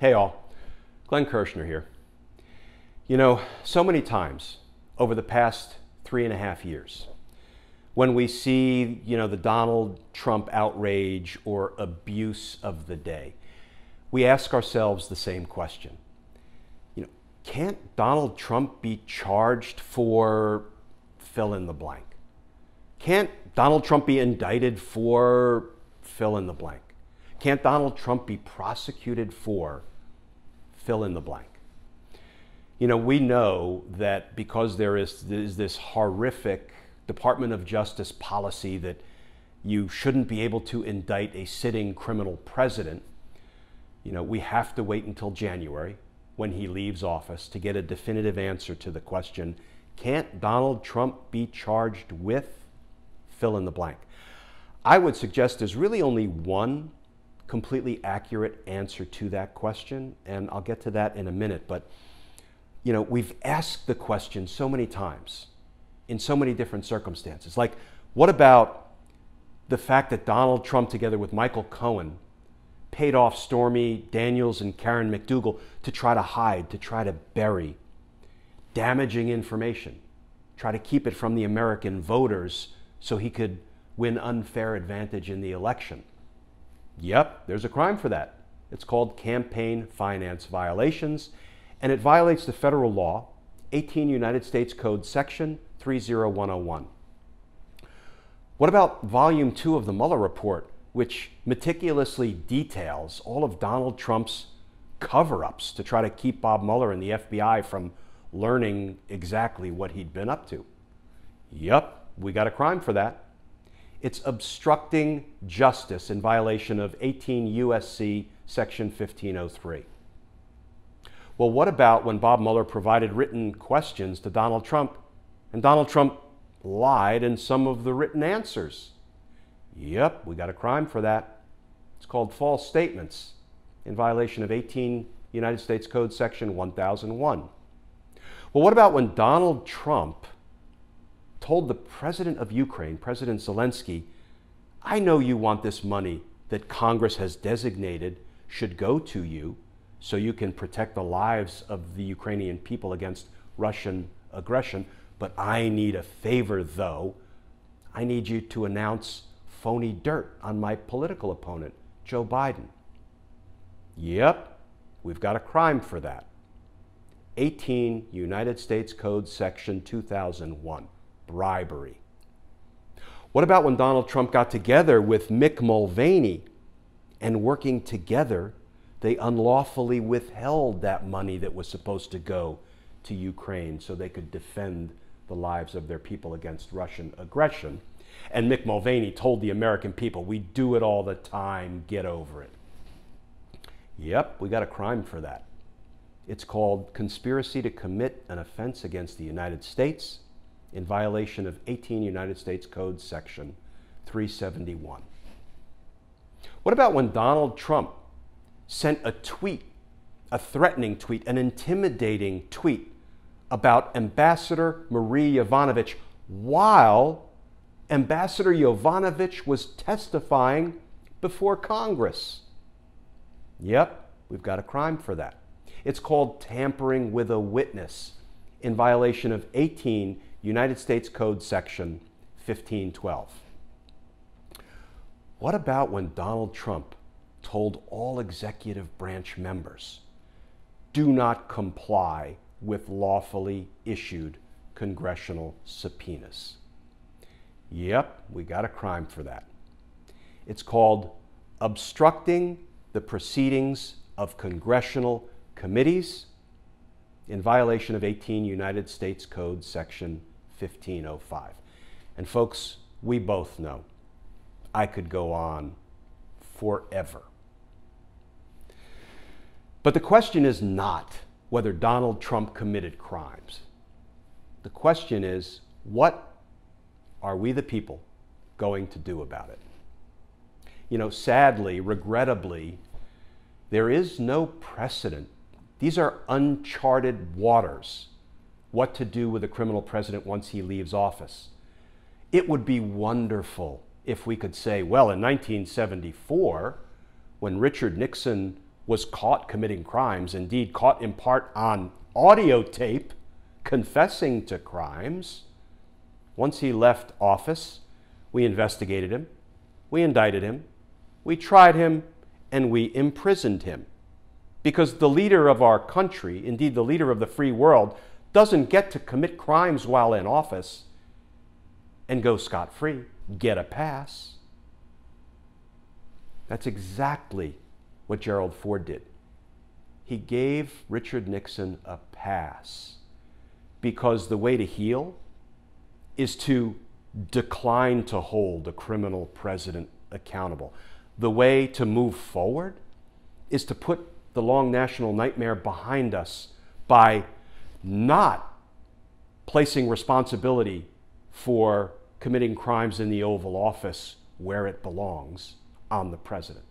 Hey all, Glenn Kirshner here. You know, so many times over the past 3.5 years, when we see, the Donald Trump outrage or abuse of the day, we ask ourselves the same question. Can't Donald Trump be charged for fill in the blank? Can't Donald Trump be indicted for fill in the blank? Can't Donald Trump be prosecuted for fill in the blank? We know that because there is this horrific Department of Justice policy that you shouldn't be able to indict a sitting criminal president, we have to wait until January when he leaves office to get a definitive answer to the question, can't Donald Trump be charged with fill in the blank? I would suggest there's really only one completely accurate answer to that question, and I'll get to that in a minute. But, we've asked the question so many times in so many different circumstances. Like, what about the fact that Donald Trump, together with Michael Cohen, paid off Stormy Daniels and Karen McDougal to try to hide, to try to bury damaging information, try to keep it from the American voters so he could win unfair advantage in the election? Yep, there's a crime for that. It's called campaign finance violations, and it violates the federal law, 18 United States Code Section 30101. What about Volume 2 of the Mueller report, which meticulously details all of Donald Trump's cover-ups to try to keep Bob Mueller and the FBI from learning exactly what he'd been up to? Yep, we got a crime for that. It's obstructing justice in violation of 18 U.S.C. Section 1503. Well, what about when Bob Mueller provided written questions to Donald Trump, and Donald Trump lied in some of the written answers? Yep, we got a crime for that. It's called false statements in violation of 18 United States Code Section 1001. Well, what about when Donald Trump told the president of Ukraine, President Zelensky, I know you want this money that Congress has designated should go to you so you can protect the lives of the Ukrainian people against Russian aggression, but I need a favor though. I need you to announce phony dirt on my political opponent, Joe Biden. Yep, we've got a crime for that. 18 United States Code Section 2001. Bribery. What about when Donald Trump got together with Mick Mulvaney and working together, they unlawfully withheld that money that was supposed to go to Ukraine so they could defend the lives of their people against Russian aggression? And Mick Mulvaney told the American people, we do it all the time, get over it. Yep, we got a crime for that. It's called conspiracy to commit an offense against the United States in violation of 18 United States Code Section 371. What about when Donald Trump sent a tweet, a threatening tweet, an intimidating tweet about Ambassador Marie Yovanovitch while Ambassador Yovanovitch was testifying before Congress? Yep, we've got a crime for that. It's called tampering with a witness in violation of 18 United States Code Section 1512. What about when Donald Trump told all executive branch members, do not comply with lawfully issued congressional subpoenas? Yep, we got a crime for that. It's called obstructing the proceedings of congressional committees in violation of 18 United States Code Section 1505. And folks, we both know I could go on forever. But the question is not whether Donald Trump committed crimes. The question is, what are we the people going to do about it? Sadly, regrettably, there is no precedent. These are uncharted waters, what to do with a criminal president once he leaves office. It would be wonderful if we could say, well, in 1974, when Richard Nixon was caught committing crimes, indeed caught in part on audio tape, confessing to crimes. Once he left office, we investigated him, we indicted him, we tried him, and we imprisoned him. Because the leader of our country, indeed the leader of the free world, doesn't get to commit crimes while in office and go scot-free, get a pass. That's exactly what Gerald Ford did. He gave Richard Nixon a pass because the way to heal is to decline to hold a criminal president accountable. The way to move forward is to put the long national nightmare behind us by not placing responsibility for committing crimes in the Oval Office where it belongs on the president.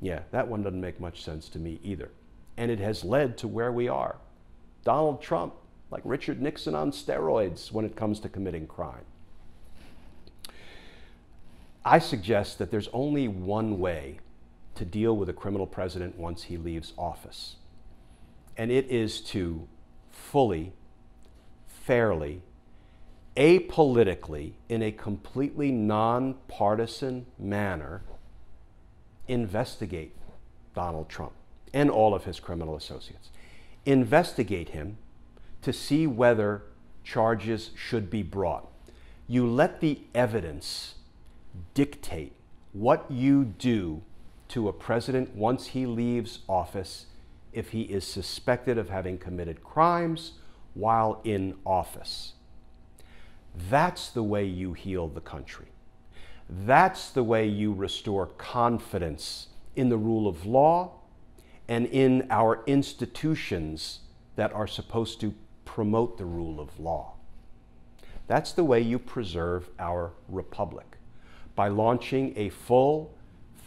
Yeah, that one doesn't make much sense to me either. And it has led to where we are. Donald Trump, like Richard Nixon on steroids when it comes to committing crime. I suggest that there's only one way to deal with a criminal president once he leaves office. And it is to fully, fairly, apolitically, in a completely nonpartisan manner, investigate Donald Trump and all of his criminal associates. Investigate him to see whether charges should be brought. You let the evidence dictate what you do to a president once he leaves office if he is suspected of having committed crimes while in office. That's the way you heal the country. That's the way you restore confidence in the rule of law and in our institutions that are supposed to promote the rule of law. That's the way you preserve our republic, by launching a full,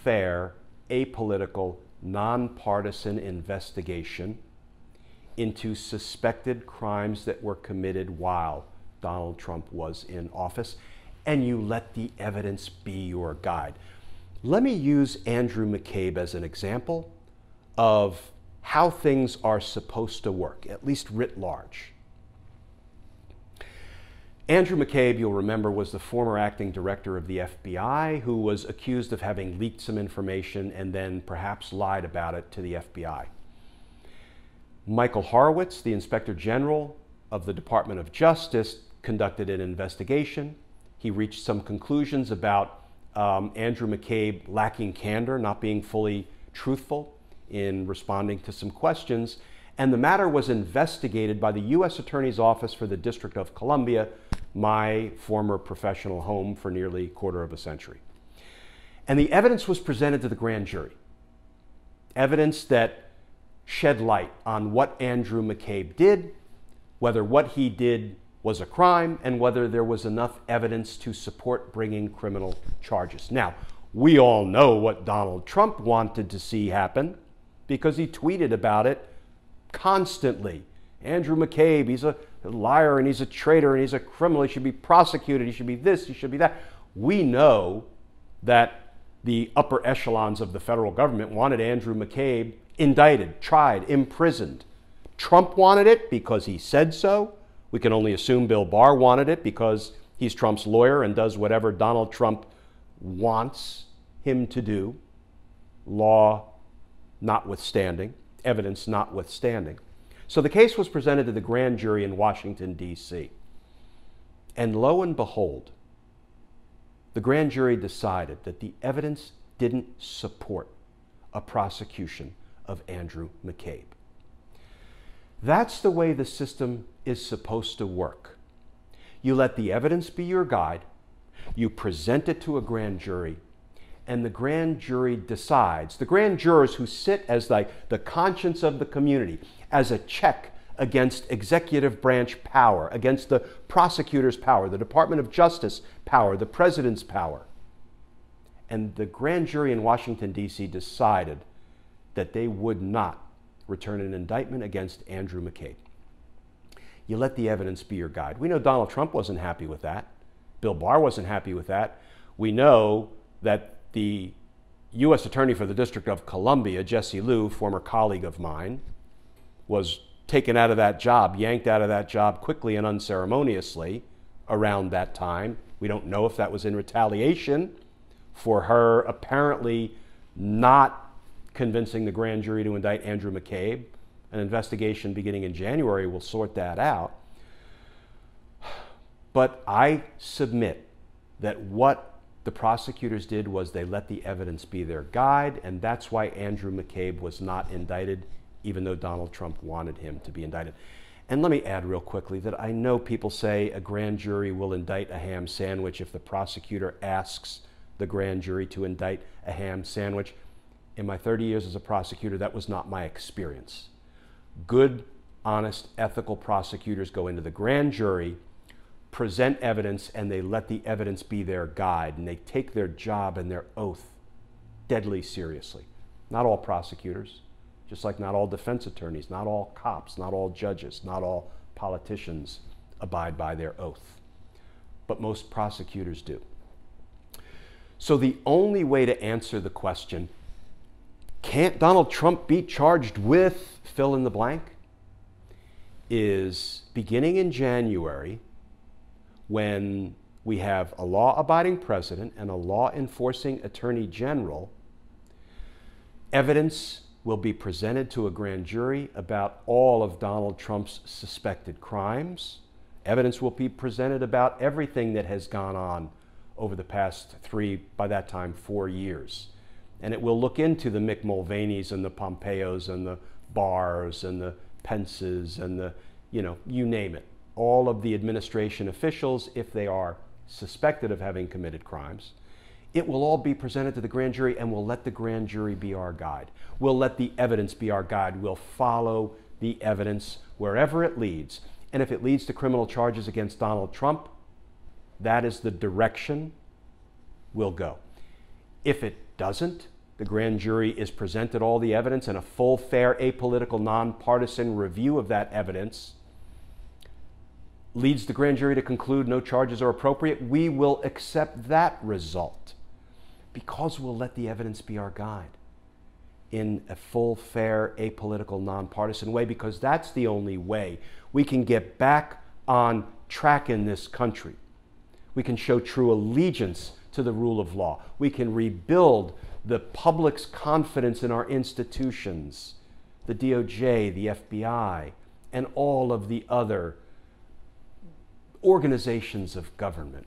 fair, apolitical, nonpartisan investigation into suspected crimes that were committed while Donald Trump was in office, and you let the evidence be your guide. Let me use Andrew McCabe as an example of how things are supposed to work, at least writ large. Andrew McCabe, you'll remember, was the former acting director of the FBI who was accused of having leaked some information and then perhaps lied about it to the FBI. Michael Horowitz, the Inspector General of the Department of Justice, conducted an investigation. He reached some conclusions about Andrew McCabe lacking candor, not being fully truthful in responding to some questions, and the matter was investigated by the U.S. Attorney's Office for the District of Columbia, my former professional home for nearly a quarter of a century. And the evidence was presented to the grand jury. Evidence that shed light on what Andrew McCabe did, whether what he did was a crime, and whether there was enough evidence to support bringing criminal charges. Now, we all know what Donald Trump wanted to see happen because he tweeted about it constantly. Andrew McCabe, he's a liar and he's a traitor and he's a criminal. He should be prosecuted. He should be this, he should be that. We know that the upper echelons of the federal government wanted Andrew McCabe indicted, tried, imprisoned. Trump wanted it because he said so. We can only assume Bill Barr wanted it because he's Trump's lawyer and does whatever Donald Trump wants him to do, law notwithstanding, evidence notwithstanding. So the case was presented to the grand jury in Washington, D.C. And lo and behold, the grand jury decided that the evidence didn't support a prosecution of Andrew McCabe. That's the way the system is supposed to work. You let the evidence be your guide, you present it to a grand jury, and the grand jury decides, the grand jurors who sit as like the conscience of the community, as a check against executive branch power, against the prosecutor's power, the Department of Justice power, the president's power. And the grand jury in Washington, D.C. decided that they would not return an indictment against Andrew McCabe. You let the evidence be your guide. We know Donald Trump wasn't happy with that. Bill Barr wasn't happy with that. We know that the U.S. Attorney for the District of Columbia, Jesse Liu, former colleague of mine, was taken out of that job, yanked out of that job quickly and unceremoniously around that time. We don't know if that was in retaliation for her apparently not convincing the grand jury to indict Andrew McCabe. An investigation beginning in January will sort that out. But I submit that what the prosecutors did was they let the evidence be their guide, and that's why Andrew McCabe was not indicted, even though Donald Trump wanted him to be indicted. And let me add real quickly that I know people say a grand jury will indict a ham sandwich if the prosecutor asks the grand jury to indict a ham sandwich. In my 30 years as a prosecutor, that was not my experience. Good, honest, ethical prosecutors go into the grand jury, present evidence, and they let the evidence be their guide, and they take their job and their oath deadly seriously. Not all prosecutors, just like not all defense attorneys, not all cops, not all judges, not all politicians abide by their oath. But most prosecutors do. So the only way to answer the question, can't Donald Trump be charged with fill in the blank, is beginning in January, when we have a law-abiding president and a law-enforcing attorney general, evidence will be presented to a grand jury about all of Donald Trump's suspected crimes. Evidence will be presented about everything that has gone on over the past 3, by that time, 4 years. And it will look into the Mick Mulvaney's and the Pompeos and the Barrs and the Pences and the, you name it. All of the administration officials, if they are suspected of having committed crimes. It will all be presented to the grand jury, and we'll let the grand jury be our guide. We'll let the evidence be our guide. We'll follow the evidence wherever it leads. And if it leads to criminal charges against Donald Trump, that is the direction we'll go. If it doesn't, the grand jury is presented all the evidence, and a full, fair, apolitical, nonpartisan review of that evidence leads the grand jury to conclude no charges are appropriate. We will accept that result because we'll let the evidence be our guide in a full, fair, apolitical, nonpartisan way, because that's the only way we can get back on track in this country. We can show true allegiance to the rule of law. We can rebuild the public's confidence in our institutions, the DOJ, the FBI, and all of the other organizations of government.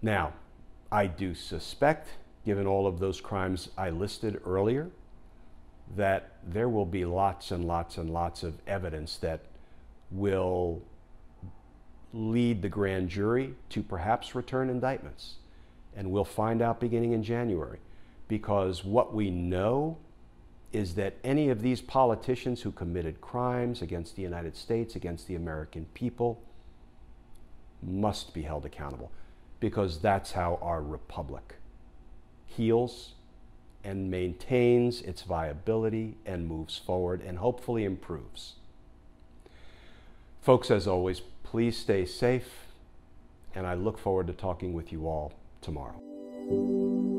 Now, I do suspect, given all of those crimes I listed earlier, that there will be lots and lots and lots of evidence that will lead the grand jury to perhaps return indictments. And we'll find out beginning in January, because what we know is that any of these politicians who committed crimes against the United States, against the American people, must be held accountable, because that's how our republic heals and maintains its viability and moves forward and hopefully improves. Folks, as always, please stay safe, and I look forward to talking with you all tomorrow.